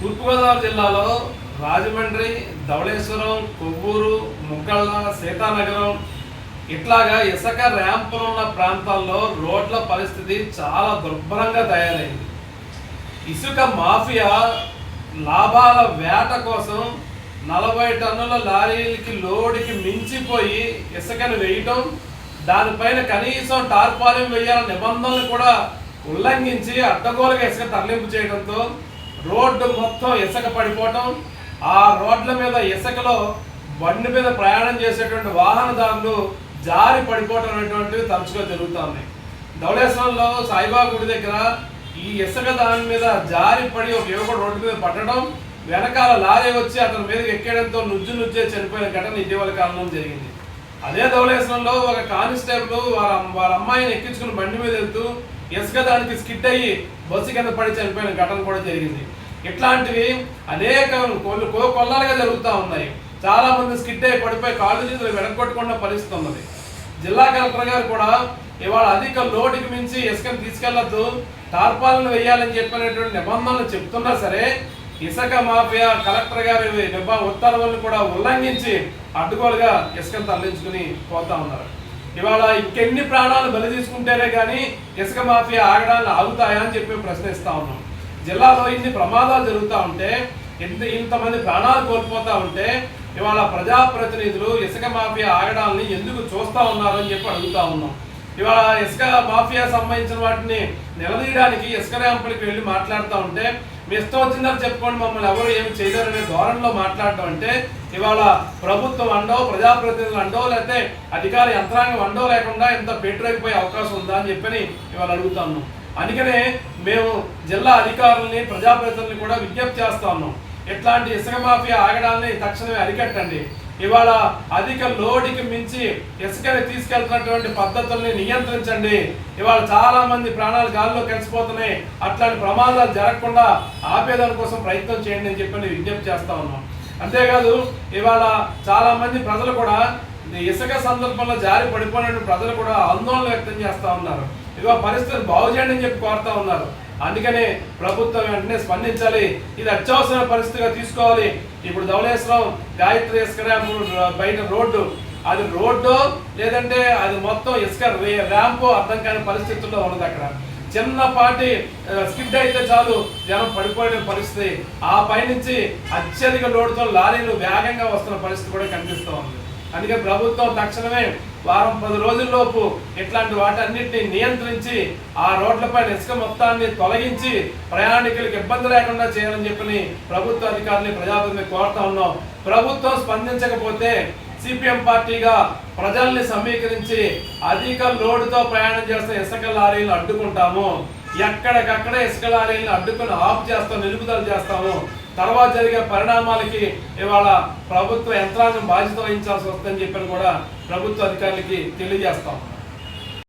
తూర్పుగోదావరి జిల్లాలో రాజమండ్రి, ధవళేశ్వరం, కొవ్వూరు, ముగ్గళ్ళ, సీతానగరం ఇట్లాగా ఇసుక ర్యాంపులు ఉన్న ప్రాంతాల్లో రోడ్ల పరిస్థితి చాలా దుర్భరంగా తయారైంది. ఇసుక మాఫియా లాభాల వేట కోసం 40 టన్నుల లారీలకి లోడుకి మించిపోయి ఇసుకను వేయటం, దానిపైన కనీసం టార్పాలిన్ వేయాల నిబంధనలు కూడా ఉల్లంఘించి అడ్డగోలుగా ఇసుక తరలింపు చేయడంతో రోడ్డు మొత్తం ఇసుక పడిపోవటం, ఆ రోడ్ల మీద ఇసుకలో బండి మీద ప్రయాణం చేసేటువంటి వాహనదారులు జారి పడిపోవటం అనేటువంటివి తరచుగా జరుగుతుంది. ధవళేశ్వరంలో సాయిబాబా గుడి దగ్గర ఈ ఇసుక దాని మీద జారి పడి ఒక యువకుడు రోడ్డు మీద పట్టడం, వెనకాల లారీ వచ్చి అతని మీదకి ఎక్కేయడంతో నుజ్జే చనిపోయిన ఘటన ఇటీవల కాలంలో జరిగింది. అదే ధవళేశ్వరంలో ఒక కానిస్టేబుల్ వాళ్ళ అమ్మాయిని ఎక్కించుకుని బండి మీద వెళ్తూ ఇసుక దానికి స్కిడ్ అయ్యి బస్సు కింద పడి చనిపోయిన ఘటన కూడా జరిగింది. ఇట్లాంటివి అనేక కొల్లాలుగా జరుగుతూ ఉన్నాయి. చాలా మంది స్కిడ్ అయ్యి పడిపోయి కాళ్ళు చేతులు వెనక్కొట్టుకున్న పరిస్థితి ఉన్నది. జిల్లా కలెక్టర్ గారు కూడా ఇవాళ అధిక లోటుకి మించి ఇసుకను తీసుకెళ్లొద్దు, టార్పాలను వేయాలని చెప్పినటువంటి నిబంధనలు చెప్తున్నా సరే ఇసుక మాఫియా కలెక్టర్ గారి ఉత్తర్వులను కూడా ఉల్లంఘించి అడ్డుగోలుగా ఇసుకను తరలించుకుని పోతా ఉన్నారు. ఇవాళ ఇంకెన్ని ప్రాణాలు బలి తీసుకుంటేనే కానీ ఇసుక మాఫియా ఆగడాన్ని ఆగుతాయా అని చెప్పి ప్రశ్నిస్తా ఉన్నాం. జిల్లాలో ఇన్ని ప్రమాదాలు జరుగుతూ ఉంటే, ఇంతమంది ప్రాణాలు కోల్పోతా ఉంటే ఇవాళ ప్రజాప్రతినిధులు ఇసుక మాఫియా ఆగడాలని ఎందుకు చూస్తూ ఉన్నారు అని చెప్పి అడుగుతా ఉన్నాం. ఇవాళ ఇసుక మాఫియా సంబంధించిన వాటిని నిలదీయడానికి ఇసుక ర్యాంపులకి వెళ్ళి మాట్లాడుతూ ఉంటే మీ ఇష్టం వచ్చిందని చెప్పుకోండి, మమ్మల్ని ఎవరు ఏమి చేయలేరనే ధోరణిలో మాట్లాడటం అంటే ఇవాళ ప్రభుత్వం అండో, ప్రజాప్రతినిధులు అండో, లేకపోతే అధికార యంత్రాంగం అండో లేకుండా ఎంత పెట్టలేకపోయే అవకాశం ఉందా అని చెప్పని ఇవాళ అడుగుతా ఉన్నాం. అందుకనే మేము జిల్లా అధికారులని, ప్రజాప్రతినిధులని కూడా విజ్ఞప్తి చేస్తా ఉన్నాం. ఇట్లాంటి ఇసుక మాఫియా ఆగడాలని తక్షణమే అరికట్టండి. ఇవాళ అధిక లోడుకి మించి ఇసుకని తీసుకెళ్తున్నటువంటి పద్ధతుల్ని నియంత్రించండి. ఇవాళ చాలా మంది ప్రాణాలు గాల్లో కలిసిపోతున్నాయి. అట్లాంటి ప్రమాదాలు జరగకుండా ఆపేదాని కోసం ప్రయత్నం చేయండి అని చెప్పి విజ్ఞప్తి చేస్తా ఉన్నాం. అంతేకాదు ఇవాళ చాలా మంది ప్రజలు కూడా ఇసుక సందర్భంలో జారి పడిపోయిన ప్రజలు కూడా ఆందోళన వ్యక్తం చేస్తా ఉన్నారు. ఇవాళ పరిస్థితులు బాగు చేయండి అని చెప్పి కోరుతా ఉన్నారు. అందుకనే ప్రభుత్వం వెంటనే స్పందించాలి. ఇది అత్యవసర పరిస్థితిగా తీసుకోవాలి. ఇప్పుడు ధవళేశ్వరం గాయత్రి ఇసుక ర్యాంపు బయట రోడ్డు, అది రోడ్డు లేదంటే అది మొత్తం ఇసుక ర్యాంపు అర్థం కాని పరిస్థితుల్లో ఉన్నది. అక్కడ చిన్నపాటి స్కిడ్ అయితే చాలు జనం పడిపోయిన పరిస్థితి. ఆ పైనుంచి అత్యధిక లోడుతో లారీలు వేగంగా వస్తున్న పరిస్థితి కూడా కనిపిస్తూ ఉంది. అందుకే ప్రభుత్వం తక్షణమే వారం 10 రోజుల్లోపు ఇట్లాంటి వాటన్నిటిని నియంత్రించి ఆ రోడ్లపైన ఇసుక మొత్తాన్ని తొలగించి ప్రయాణికులకు ఇబ్బంది లేకుండా చేయాలని చెప్పని ప్రభుత్వ అధికారులు, ప్రజాప్రతినిధులు కోరుతా ఉన్నాం. ప్రభుత్వం స్పందించకపోతే సిపిఎం పార్టీగా ప్రజల్ని సమీకరించి అధిక లోడుతో ప్రయాణం చేస్తున్న ఇసుక లారీలు అడ్డుకుంటాము. ఎక్కడికక్కడే ఇసుక లారీలను అడ్డుకుని ఆఫ్ చేస్తాం, నిలుపుదల చేస్తాము. తర్వాత జరిగే పరిణామాలకి ఇవాళ ప్రభుత్వ యంత్రాంగం బాధ్యత వహించాల్సి వస్తుందని చెప్పని కూడా ప్రభుత్వ అధికారులకి తెలియజేస్తాం.